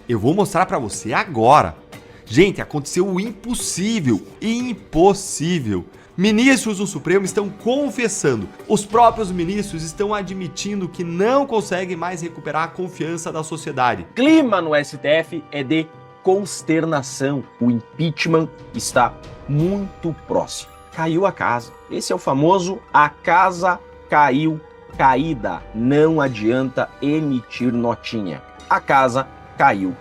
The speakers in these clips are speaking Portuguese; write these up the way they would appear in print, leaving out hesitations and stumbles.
Eu vou mostrar para você agora. Gente, aconteceu o impossível, impossível. Ministros do Supremo estão confessando, os próprios ministros estão admitindo que não conseguem mais recuperar a confiança da sociedade. Clima no STF é de consternação. O impeachment está muito próximo. Caiu a casa. Esse é o famoso "a casa caiu caída". Não adianta emitir notinha. A casa caiu.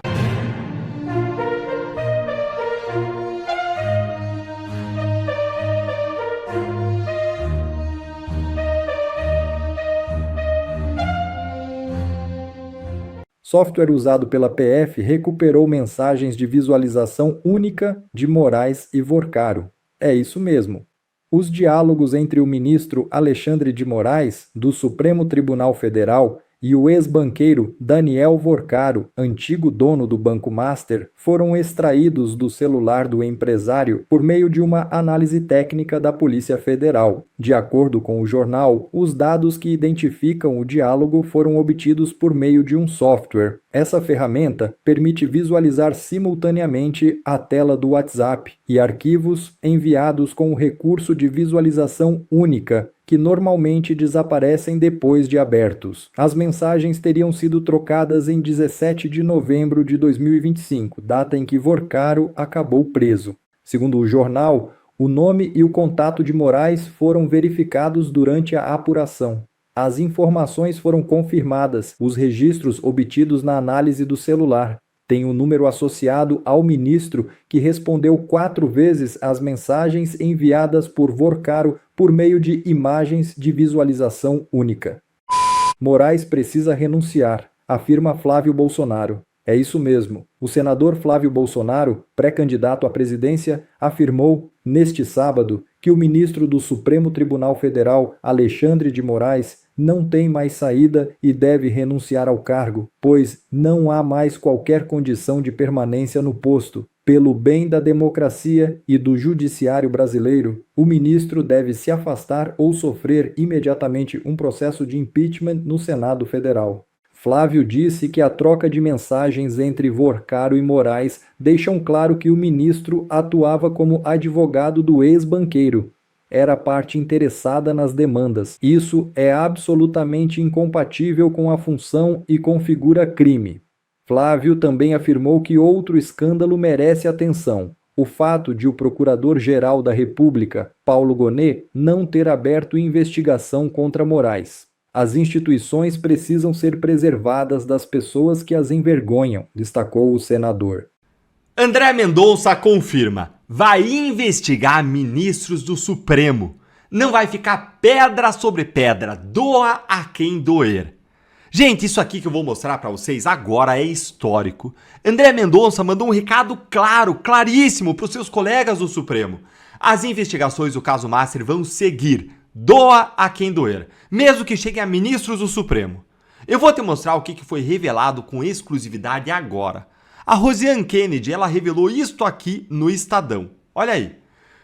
Software usado pela PF recuperou mensagens de visualização única de Moraes e Vorcaro. É isso mesmo. Os diálogos entre o ministro Alexandre de Moraes, do Supremo Tribunal Federal, e o ex-banqueiro Daniel Vorcaro, antigo dono do Banco Master, foram extraídos do celular do empresário por meio de uma análise técnica da Polícia Federal. De acordo com o jornal, os dados que identificam o diálogo foram obtidos por meio de um software. Essa ferramenta permite visualizar simultaneamente a tela do WhatsApp e arquivos enviados com o recurso de visualização única, que normalmente desaparecem depois de abertos. As mensagens teriam sido trocadas em 17 de novembro de 2025, data em que Vorcaro acabou preso. Segundo o jornal, o nome e o contato de Moraes foram verificados durante a apuração. As informações foram confirmadas, os registros obtidos na análise do celular. Tem um número associado ao ministro que respondeu 4 vezes às mensagens enviadas por Vorcaro por meio de imagens de visualização única. Moraes precisa renunciar, afirma Flávio Bolsonaro. É isso mesmo. O senador Flávio Bolsonaro, pré-candidato à presidência, afirmou, neste sábado, que o ministro do Supremo Tribunal Federal, Alexandre de Moraes, não tem mais saída e deve renunciar ao cargo, pois não há mais qualquer condição de permanência no posto. Pelo bem da democracia e do judiciário brasileiro, o ministro deve se afastar ou sofrer imediatamente um processo de impeachment no Senado Federal. Flávio disse que a troca de mensagens entre Vorcaro e Moraes deixam claro que o ministro atuava como advogado do ex-banqueiro. Era parte interessada nas demandas. Isso é absolutamente incompatível com a função e configura crime. Flávio também afirmou que outro escândalo merece atenção: o fato de o Procurador-Geral da República, Paulo Gonet, não ter aberto investigação contra Moraes. As instituições precisam ser preservadas das pessoas que as envergonham, destacou o senador. André Mendonça confirma, vai investigar ministros do Supremo. Não vai ficar pedra sobre pedra, doa a quem doer. Gente, isso aqui que eu vou mostrar para vocês agora é histórico. André Mendonça mandou um recado claro, claríssimo para os seus colegas do Supremo. As investigações do caso Master vão seguir, doa a quem doer, mesmo que cheguem a ministros do Supremo. Eu vou te mostrar o que foi revelado com exclusividade agora. A Rosiane Kennedy, ela revelou isto aqui no Estadão. Olha aí.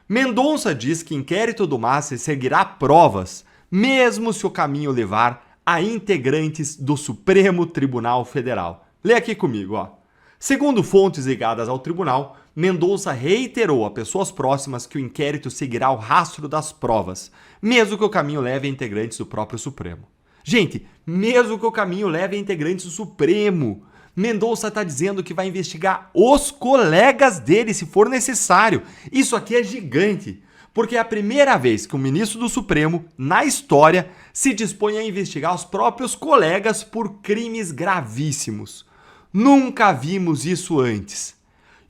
Mendonça diz que inquérito do Master seguirá provas, mesmo se o caminho levar a integrantes do Supremo Tribunal Federal. Lê aqui comigo, ó. Segundo fontes ligadas ao tribunal, Mendonça reiterou a pessoas próximas que o inquérito seguirá o rastro das provas, mesmo que o caminho leve a integrantes do próprio Supremo. Gente, mesmo que o caminho leve a integrantes do Supremo, Mendonça está dizendo que vai investigar os colegas dele se for necessário. Isso aqui é gigante, porque é a primeira vez que um ministro do Supremo, na história, se dispõe a investigar os próprios colegas por crimes gravíssimos. Nunca vimos isso antes.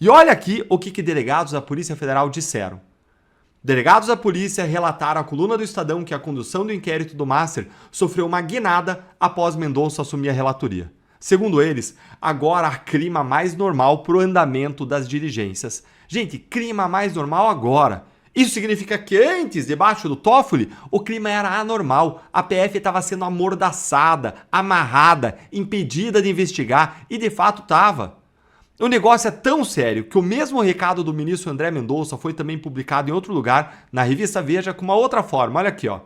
E olha aqui o que delegados da Polícia Federal disseram. Delegados da polícia relataram à coluna do Estadão que a condução do inquérito do Master sofreu uma guinada após Mendonça assumir a relatoria. Segundo eles, agora há clima mais normal para o andamento das diligências. Gente, clima mais normal agora. Isso significa que antes, debaixo do Toffoli, o clima era anormal. A PF estava sendo amordaçada, amarrada, impedida de investigar e de fato estava. O negócio é tão sério que o mesmo recado do ministro André Mendonça foi também publicado em outro lugar, na revista Veja, com uma outra forma. Olha aqui, ó.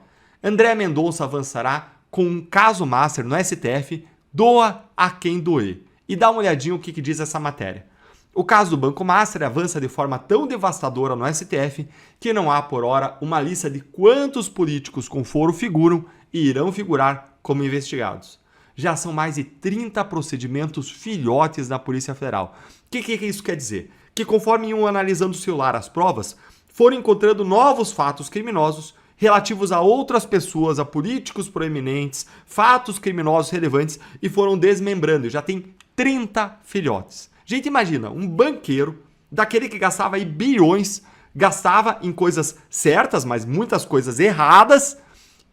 André Mendonça avançará com um caso Master no STF, doa a quem doer. E dá uma olhadinha o que diz essa matéria. O caso do Banco Master avança de forma tão devastadora no STF que não há, por hora, uma lista de quantos políticos com foro figuram e irão figurar como investigados. Já são mais de 30 procedimentos filhotes da Polícia Federal. O que isso quer dizer? Que conforme iam analisando o celular as provas, foram encontrando novos fatos criminosos relativos a outras pessoas, a políticos proeminentes, fatos criminosos relevantes e foram desmembrando. E já tem 30 filhotes. Gente, imagina, um banqueiro, daquele que gastava aí bilhões, gastava em coisas certas, mas muitas coisas erradas.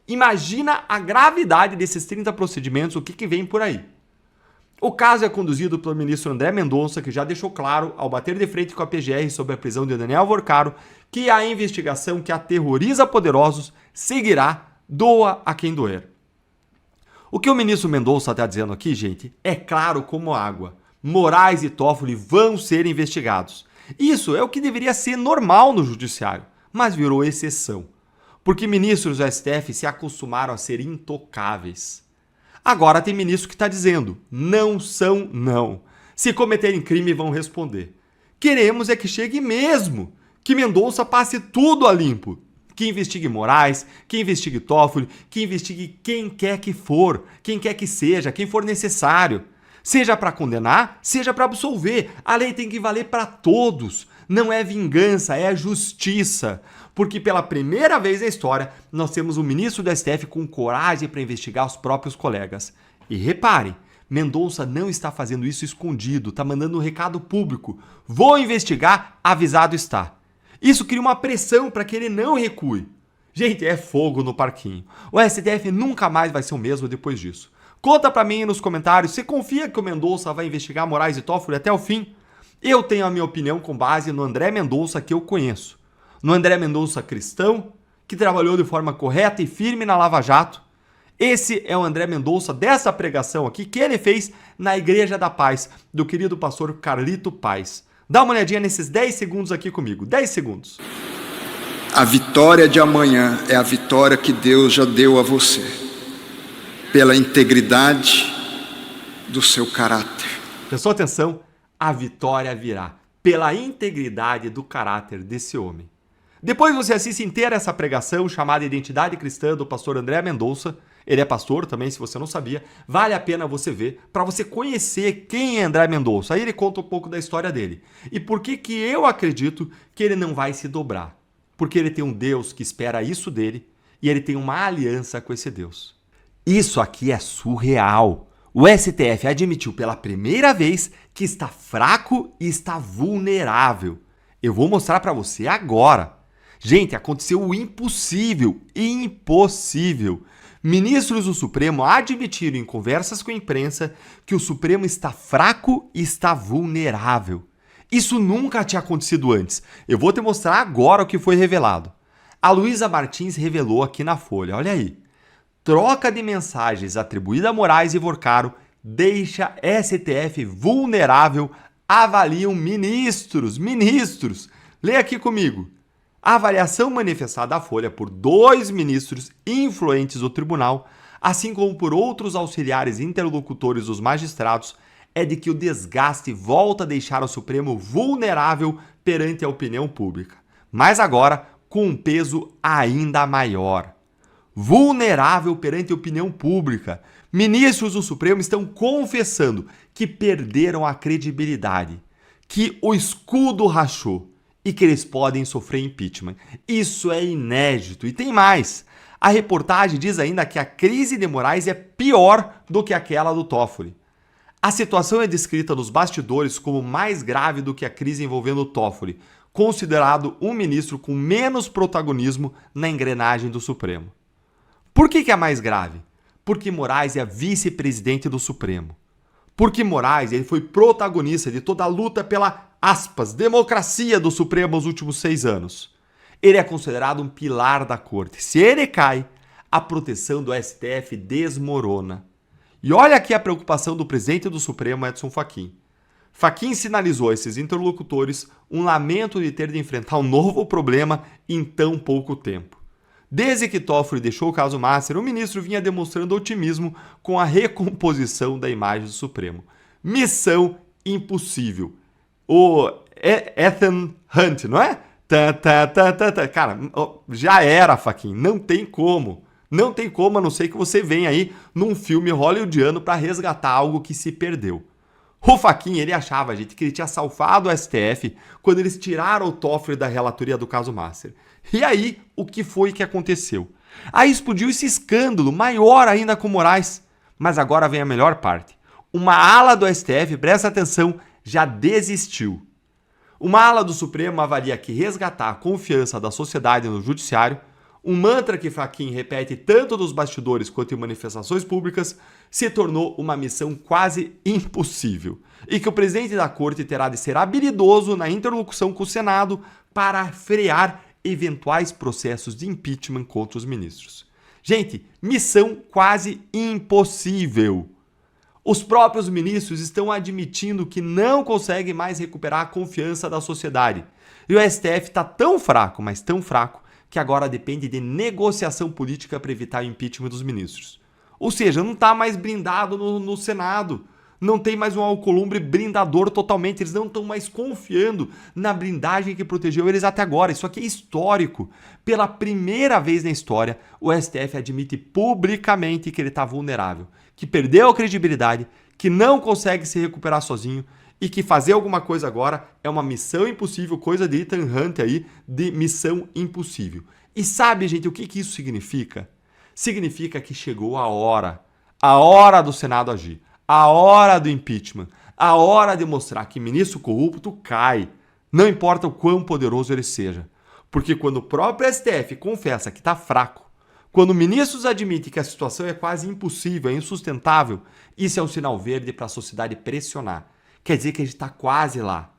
Imagina a gravidade desses 30 procedimentos, o que vem por aí. O caso é conduzido pelo ministro André Mendonça, que já deixou claro, ao bater de frente com a PGR sobre a prisão de Daniel Vorcaro, que a investigação que aterroriza poderosos seguirá, doa a quem doer. O que o ministro Mendonça está dizendo aqui, gente, é claro como água. Moraes e Toffoli vão ser investigados. Isso é o que deveria ser normal no judiciário, mas virou exceção. Porque ministros do STF se acostumaram a ser intocáveis. Agora tem ministro que está dizendo, não são não. Se cometerem crime vão responder. Queremos é que chegue mesmo, que Mendonça passe tudo a limpo. Que investigue Moraes, que investigue Toffoli, que investigue quem quer que for, quem quer que seja, quem for necessário. Seja para condenar, seja para absolver. A lei tem que valer para todos. Não é vingança, é justiça. Porque pela primeira vez na história, nós temos um ministro do STF com coragem para investigar os próprios colegas. E reparem, Mendonça não está fazendo isso escondido, está mandando um recado público. Vou investigar, avisado está. Isso cria uma pressão para que ele não recue. Gente, é fogo no parquinho. O STF nunca mais vai ser o mesmo depois disso. Conta pra mim nos comentários, você confia que o Mendonça vai investigar Moraes e Toffoli até o fim? Eu tenho a minha opinião com base no André Mendonça que eu conheço. No André Mendonça cristão, que trabalhou de forma correta e firme na Lava Jato. Esse é o André Mendonça dessa pregação aqui que ele fez na Igreja da Paz, do querido pastor Carlito Paz. Dá uma olhadinha nesses 10 segundos aqui comigo, 10 segundos. A vitória de amanhã é a vitória que Deus já deu a você. Pela integridade do seu caráter. Prestou atenção? A vitória virá pela integridade do caráter desse homem. Depois você assiste inteira essa pregação chamada Identidade Cristã do pastor André Mendonça. Ele é pastor também, se você não sabia. Vale a pena você ver para você conhecer quem é André Mendonça. Aí ele conta um pouco da história dele. E por que eu acredito que ele não vai se dobrar? Porque ele tem um Deus que espera isso dele e ele tem uma aliança com esse Deus. Isso aqui é surreal. O STF admitiu pela primeira vez que está fraco e está vulnerável. Eu vou mostrar para você agora. Gente, aconteceu o impossível e impossível. Ministros do Supremo admitiram em conversas com a imprensa que o Supremo está fraco e está vulnerável. Isso nunca tinha acontecido antes. Eu vou te mostrar agora o que foi revelado. A Luísa Martins revelou aqui na Folha, olha aí. Troca de mensagens atribuída a Moraes e Vorcaro deixa STF vulnerável, avaliam ministros. Leia aqui comigo. A avaliação manifestada à Folha por 2 ministros influentes do tribunal, assim como por outros auxiliares interlocutores dos magistrados, é de que o desgaste volta a deixar o Supremo vulnerável perante a opinião pública. Mas agora, com um peso ainda maior. Vulnerável perante a opinião pública. Ministros do Supremo estão confessando que perderam a credibilidade, que o escudo rachou e que eles podem sofrer impeachment. Isso é inédito. E tem mais. A reportagem diz ainda que a crise de Moraes é pior do que aquela do Toffoli. A situação é descrita nos bastidores como mais grave do que a crise envolvendo o Toffoli, considerado um ministro com menos protagonismo na engrenagem do Supremo. Por que é mais grave? Porque Moraes é vice-presidente do Supremo. Porque Moraes ele foi protagonista de toda a luta pela, aspas, democracia do Supremo nos últimos 6 anos. Ele é considerado um pilar da corte. Se ele cai, a proteção do STF desmorona. E olha aqui a preocupação do presidente do Supremo, Edson Fachin. Fachin sinalizou a esses interlocutores um lamento de ter de enfrentar um novo problema em tão pouco tempo. Desde que Toffoli deixou o caso Master, o ministro vinha demonstrando otimismo com a recomposição da imagem do Supremo. Missão impossível. O Ethan Hunt, não é? Cara, já era, Faquin. Não tem como. Não tem como, a não ser que você venha aí num filme hollywoodiano para resgatar algo que se perdeu. O Faquin, ele achava, gente, que ele tinha salvado o STF quando eles tiraram o Toffoli da relatoria do caso Master. E aí, o que foi que aconteceu? Aí explodiu esse escândalo, maior ainda com Moraes. Mas agora vem a melhor parte. Uma ala do STF, presta atenção, já desistiu. Uma ala do Supremo avalia que resgatar a confiança da sociedade no judiciário, um mantra que Faquin repete tanto nos bastidores quanto em manifestações públicas, se tornou uma missão quase impossível. E que o presidente da corte terá de ser habilidoso na interlocução com o Senado para frear eventuais processos de impeachment contra os ministros. Gente, missão quase impossível. Os próprios ministros estão admitindo que não conseguem mais recuperar a confiança da sociedade. E o STF está tão fraco, mas tão fraco, que agora depende de negociação política para evitar o impeachment dos ministros. Ou seja, não está mais blindado no Senado. Não tem mais um alcolumbre blindador totalmente. Eles não estão mais confiando na blindagem que protegeu eles até agora. Isso aqui é histórico. Pela primeira vez na história, o STF admite publicamente que ele está vulnerável, que perdeu a credibilidade, que não consegue se recuperar sozinho e que fazer alguma coisa agora é uma missão impossível, coisa de Ethan Hunt aí, de missão impossível. E sabe, gente, o que isso significa? Significa que chegou a hora do Senado agir, a hora do impeachment, a hora de mostrar que ministro corrupto cai, não importa o quão poderoso ele seja. Porque quando o próprio STF confessa que está fraco, quando ministros admitem que a situação é quase impossível, é insustentável, isso é um sinal verde para a sociedade pressionar. Quer dizer que a gente está quase lá.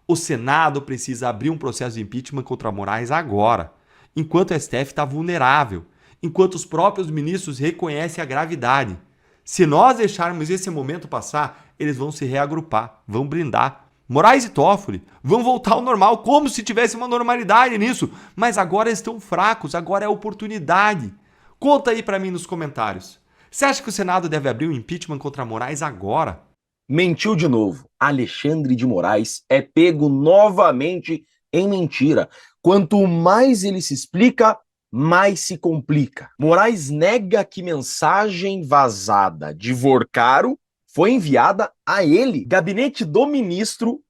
O Senado precisa abrir um processo de impeachment contra Moraes agora, enquanto o STF está vulnerável, enquanto os próprios ministros reconhecem a gravidade. Se nós deixarmos esse momento passar, eles vão se reagrupar, vão blindar. Moraes e Toffoli vão voltar ao normal, como se tivesse uma normalidade nisso. Mas agora eles estão fracos, agora é a oportunidade. Conta aí para mim nos comentários. Você acha que o Senado deve abrir um impeachment contra Moraes agora? Mentiu de novo. Alexandre de Moraes é pego novamente em mentira. Quanto mais ele se explica, mais se complica. Moraes nega que mensagem vazada de Vorcaro foi enviada a ele. Gabinete do ministro,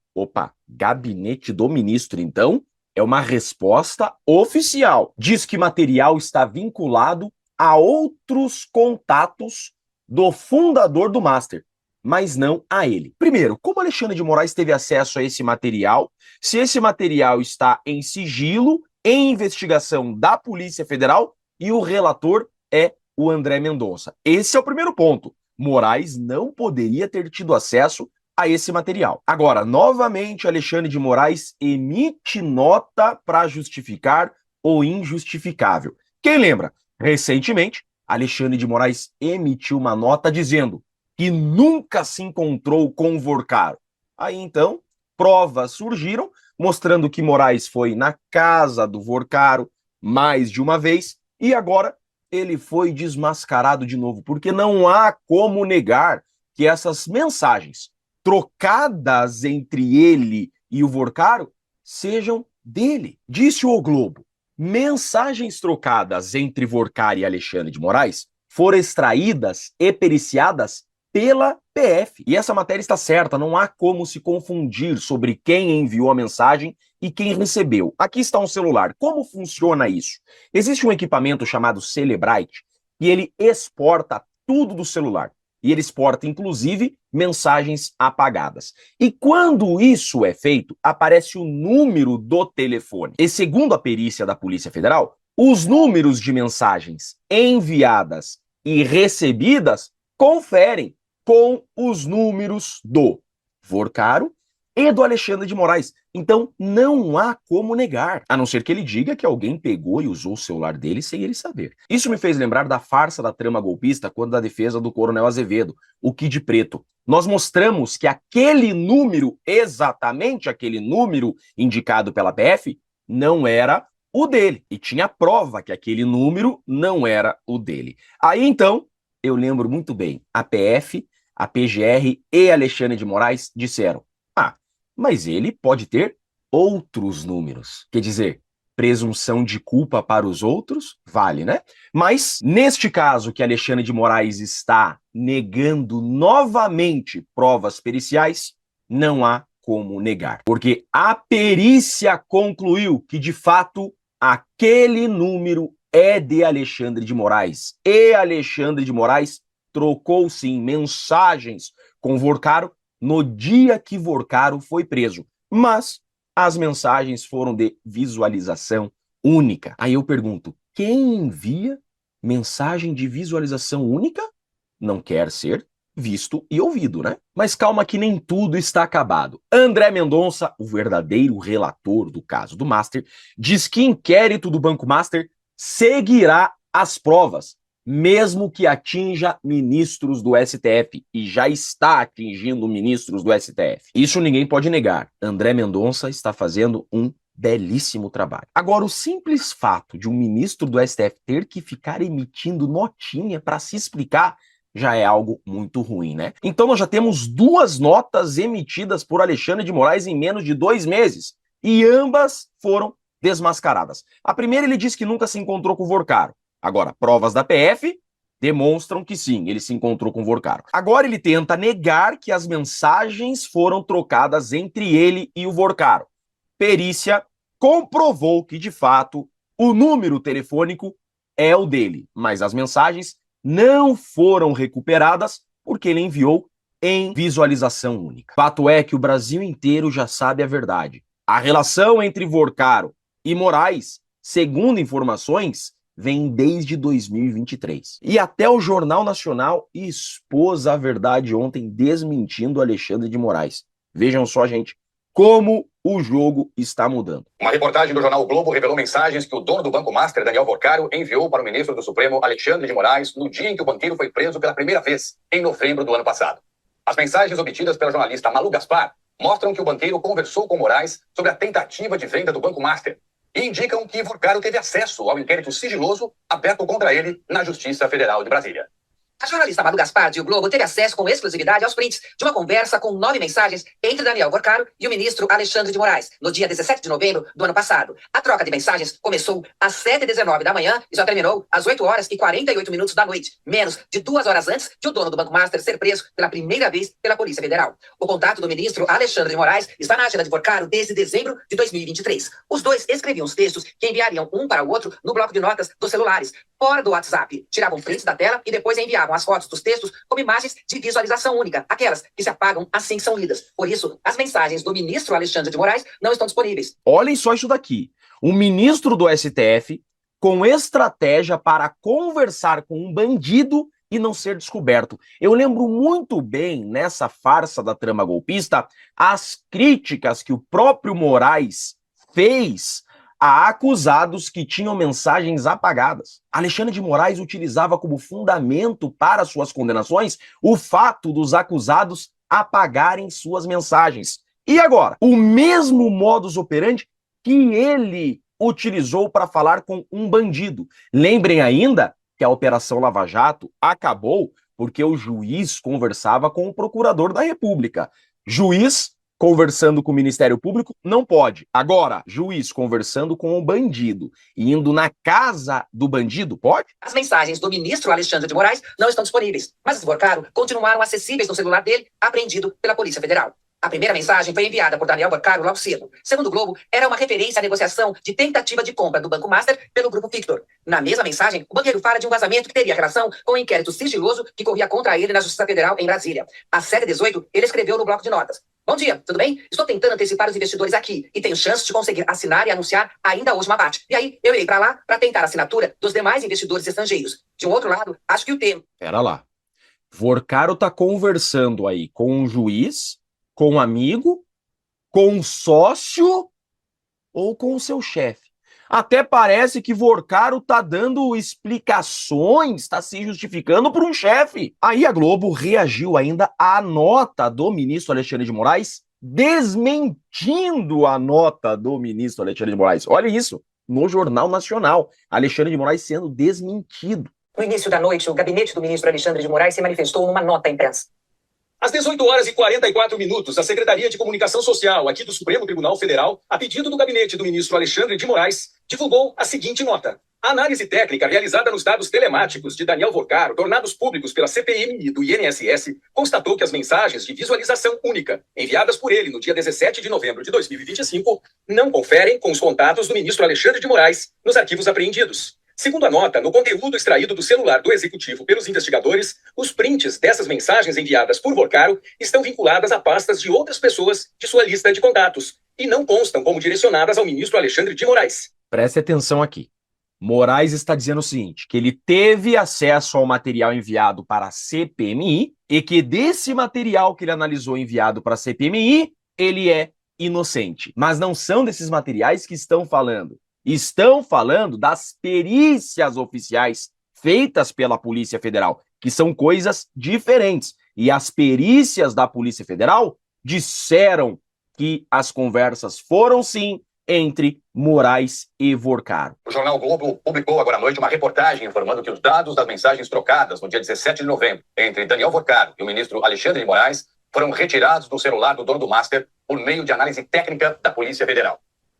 então, é uma resposta oficial. Diz que material está vinculado a outros contatos do fundador do Master, mas não a ele. Primeiro, como Alexandre de Moraes teve acesso a esse material, se esse material está em sigilo, em investigação da Polícia Federal, e o relator é o André Mendonça. Esse é o primeiro ponto. Moraes não poderia ter tido acesso a esse material. Agora, novamente, Alexandre de Moraes emite nota para justificar o injustificável. Quem lembra? Recentemente, Alexandre de Moraes emitiu uma nota dizendo que nunca se encontrou com Vorcaro. Aí, então, provas surgiram, mostrando que Moraes foi na casa do Vorcaro mais de uma vez, e agora ele foi desmascarado de novo, porque não há como negar que essas mensagens trocadas entre ele e o Vorcaro sejam dele. Disse o Globo: mensagens trocadas entre Vorcaro e Alexandre de Moraes foram extraídas e periciadas pela PF. E essa matéria está certa, não há como se confundir sobre quem enviou a mensagem e quem recebeu. Aqui está um celular. Como funciona isso? Existe um equipamento chamado Cellebrite e ele exporta tudo do celular. E ele exporta, inclusive, mensagens apagadas. E quando isso é feito, aparece o número do telefone. E segundo a perícia da Polícia Federal, os números de mensagens enviadas e recebidas conferem com os números do Vorcaro e do Alexandre de Moraes. Então, não há como negar, a não ser que ele diga que alguém pegou e usou o celular dele sem ele saber. Isso me fez lembrar da farsa da trama golpista quando da defesa do Coronel Azevedo, o Kid Preto. Nós mostramos que aquele número, exatamente aquele número indicado pela PF, não era o dele. E tinha prova que aquele número não era o dele. Aí, então, eu lembro muito bem, a PF a PGR e Alexandre de Moraes disseram: ah, mas ele pode ter outros números. Quer dizer, presunção de culpa para os outros, vale, né? Mas, neste caso que Alexandre de Moraes está negando novamente provas periciais, não há como negar. Porque a perícia concluiu que, de fato, aquele número é de Alexandre de Moraes. E Alexandre de Moraes trocou, sim, mensagens com Vorcaro no dia que Vorcaro foi preso. Mas as mensagens foram de visualização única. Aí eu pergunto, quem envia mensagem de visualização única não quer ser visto e ouvido, né? Mas calma que nem tudo está acabado. André Mendonça, o verdadeiro relator do caso do Master, diz que inquérito do Banco Master seguirá as provas, mesmo que atinja ministros do STF, e já está atingindo ministros do STF. Isso ninguém pode negar. André Mendonça está fazendo um belíssimo trabalho. Agora, o simples fato de um ministro do STF ter que ficar emitindo notinha para se explicar já é algo muito ruim, né? Então nós já temos 2 notas emitidas por Alexandre de Moraes em menos de 2 meses, e ambas foram desmascaradas. A primeira, ele disse que nunca se encontrou com o Vorcaro. Agora, provas da PF demonstram que sim, ele se encontrou com o Vorcaro. Agora ele tenta negar que as mensagens foram trocadas entre ele e o Vorcaro. Perícia comprovou que, de fato, o número telefônico é o dele, mas as mensagens não foram recuperadas porque ele enviou em visualização única. Fato é que o Brasil inteiro já sabe a verdade. A relação entre Vorcaro e Moraes, segundo informações, vem desde 2023. E até o Jornal Nacional expôs a verdade ontem, desmentindo Alexandre de Moraes. Vejam só, gente, como o jogo está mudando. Uma reportagem do jornal o Globo revelou mensagens que o dono do Banco Master, Daniel Vorcaro, enviou para o ministro do Supremo, Alexandre de Moraes, no dia em que o banqueiro foi preso pela primeira vez, em novembro do ano passado. As mensagens obtidas pela jornalista Malu Gaspar mostram que o banqueiro conversou com Moraes sobre a tentativa de venda do Banco Master e indicam que Vorcaro teve acesso ao inquérito sigiloso aberto contra ele na Justiça Federal de Brasília. A jornalista Malu Gaspar, de O Globo, teve acesso com exclusividade aos prints de uma conversa com 9 mensagens entre Daniel Vorcaro e o ministro Alexandre de Moraes, no dia 17 de novembro do ano passado. A troca de mensagens começou às 7h19 da manhã e só terminou às 8h48 da noite, menos de 2 horas antes de o dono do Banco Master ser preso pela primeira vez pela Polícia Federal. O contato do ministro Alexandre de Moraes está na agenda de Vorcaro desde dezembro de 2023. Os dois escreviam os textos que enviariam um para o outro no bloco de notas dos celulares, fora do WhatsApp. Tiravam prints da tela e depois enviavam as fotos dos textos como imagens de visualização única, aquelas que se apagam assim que são lidas. Por isso, as mensagens do ministro Alexandre de Moraes não estão disponíveis. Olhem só isso daqui. O ministro do STF com estratégia para conversar com um bandido e não ser descoberto. Eu lembro muito bem, nessa farsa da trama golpista, as críticas que o próprio Moraes fez a acusados que tinham mensagens apagadas. Alexandre de Moraes utilizava como fundamento para suas condenações o fato dos acusados apagarem suas mensagens. E agora, o mesmo modus operandi que ele utilizou para falar com um bandido. Lembrem ainda que a Operação Lava Jato acabou porque o juiz conversava com o procurador da República. Juiz conversando com o Ministério Público não pode. Agora, juiz conversando com o bandido e indo na casa do bandido, pode? As mensagens do ministro Alexandre de Moraes não estão disponíveis, mas os Vorcaro continuaram acessíveis no celular dele, apreendido pela Polícia Federal. A primeira mensagem foi enviada por Daniel Vorcaro logo cedo. Segundo o Globo, era uma referência à negociação de tentativa de compra do Banco Master pelo Grupo Victor. Na mesma mensagem, o banqueiro fala de um vazamento que teria relação com o inquérito sigiloso que corria contra ele na Justiça Federal em Brasília. Às 7h18, ele escreveu no bloco de notas: bom dia, tudo bem? Estou tentando antecipar os investidores aqui e tenho chance de conseguir assinar e anunciar ainda hoje uma parte. E aí, eu irei para lá para tentar a assinatura dos demais investidores estrangeiros. De um outro lado, acho que o tema... Pera lá. Vorcaro tá conversando aí com um juiz, com um amigo, com um sócio ou com o seu chefe. Até parece que Vorcaro tá dando explicações, tá se justificando por um chefe. Aí a Globo reagiu ainda à nota do ministro Alexandre de Moraes, desmentindo a nota do ministro Alexandre de Moraes. Olha isso, no Jornal Nacional, Alexandre de Moraes sendo desmentido. No início da noite, o gabinete do ministro Alexandre de Moraes se manifestou numa nota à imprensa. Às 18h44, a Secretaria de Comunicação Social aqui do Supremo Tribunal Federal, a pedido do gabinete do ministro Alexandre de Moraes, divulgou a seguinte nota. A análise técnica realizada nos dados telemáticos de Daniel Vorcaro, tornados públicos pela CPMI do INSS, constatou que as mensagens de visualização única, enviadas por ele no dia 17 de novembro de 2025, não conferem com os contatos do ministro Alexandre de Moraes nos arquivos apreendidos. Segundo a nota, no conteúdo extraído do celular do executivo pelos investigadores, os prints dessas mensagens enviadas por Vorcaro estão vinculadas a pastas de outras pessoas de sua lista de contatos e não constam como direcionadas ao ministro Alexandre de Moraes. Preste atenção aqui. Moraes está dizendo o seguinte, que ele teve acesso ao material enviado para a CPMI e que desse material que ele analisou enviado para a CPMI, ele é inocente. Mas não são desses materiais que estão falando. Estão falando das perícias oficiais feitas pela Polícia Federal, que são coisas diferentes. E as perícias da Polícia Federal disseram que as conversas foram, sim, entre Moraes e Vorcaro. O jornal Globo publicou agora à noite uma reportagem informando que os dados das mensagens trocadas no dia 17 de novembro entre Daniel Vorcaro e o ministro Alexandre de Moraes foram retirados do celular do dono do Master por meio de análise técnica da Polícia Federal.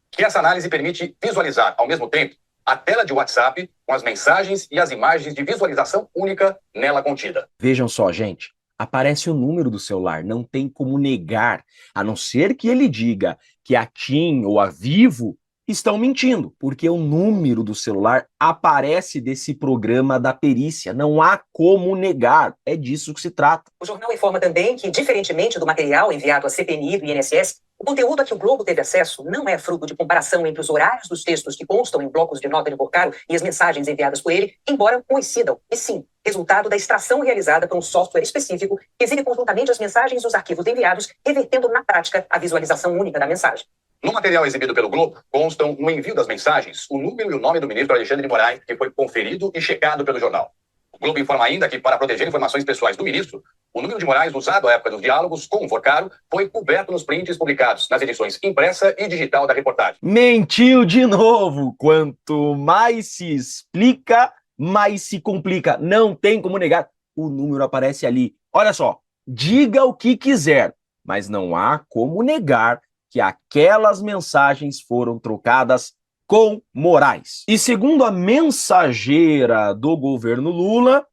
Que essa análise permite visualizar, ao mesmo tempo, a tela de WhatsApp com as mensagens e as imagens de visualização única nela contida. Vejam só, gente, aparece o número do celular, não tem como negar, a não ser que ele diga que a TIM ou a Vivo estão mentindo, porque o número do celular aparece desse programa da perícia, não há como negar, é disso que se trata. O jornal informa também que, diferentemente do material enviado à CPMI do INSS, o conteúdo a que o Globo teve acesso não é fruto de comparação entre os horários dos textos que constam em blocos de nota de Vorcaro e as mensagens enviadas por ele, embora coincidam, e sim, resultado da extração realizada por um software específico que exibe conjuntamente as mensagens dos arquivos enviados, revertendo na prática a visualização única da mensagem. No material exibido pelo Globo, constam no envio das mensagens o número e o nome do ministro Alexandre de Moraes, que foi conferido e checado pelo jornal. O Globo informa ainda que, para proteger informações pessoais do ministro, o número de Moraes usado à época dos diálogos com o Vorcaro foi coberto nos prints publicados nas edições impressa e digital da reportagem. Mentiu de novo! Quanto mais se explica, mais se complica. Não tem como negar. O número aparece ali. Olha só, diga o que quiser, mas não há como negar que aquelas mensagens foram trocadas com Moraes. E segundo a mensageira do governo Lula,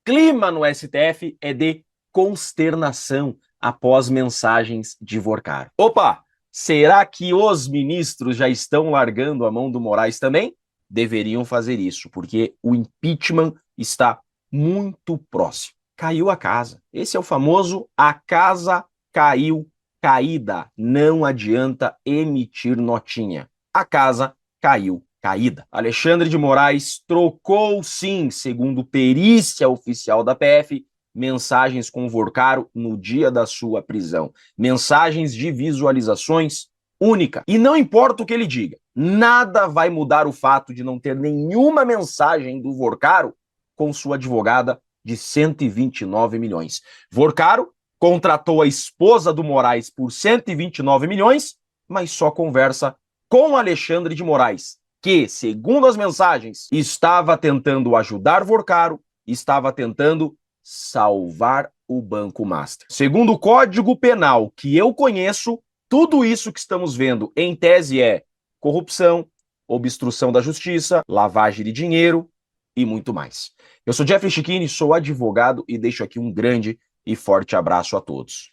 clima no STF é de consternação após mensagens de Vorcaro. Opa, será que os ministros já estão largando a mão do Moraes também? Deveriam fazer isso, porque o impeachment está muito próximo. Caiu a casa. Esse é o famoso a casa caiu caída. Não adianta emitir notinha. A casa caiu caída. Alexandre de Moraes trocou, sim, segundo perícia oficial da PF, mensagens com Vorcaro no dia da sua prisão. Mensagens de visualizações única. E não importa o que ele diga, nada vai mudar o fato de não ter nenhuma mensagem do Vorcaro com sua advogada de 129 milhões. Vorcaro contratou a esposa do Moraes por 129 milhões, mas só conversa com Alexandre de Moraes, que, segundo as mensagens, estava tentando ajudar Vorcaro, estava tentando salvar o Banco Master. Segundo o Código Penal que eu conheço, tudo isso que estamos vendo em tese é corrupção, obstrução da justiça, lavagem de dinheiro e muito mais. Eu sou Jeffrey Chiquini, sou advogado e deixo aqui um grande e forte abraço a todos.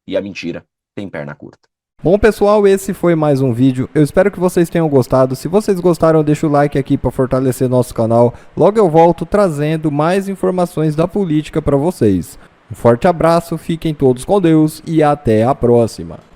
E a mentira tem perna curta. Bom, pessoal, esse foi mais um vídeo. Eu espero que vocês tenham gostado. Se vocês gostaram, deixa o like aqui para fortalecer nosso canal. Logo eu volto trazendo mais informações da política para vocês. Um forte abraço, fiquem todos com Deus e até a próxima.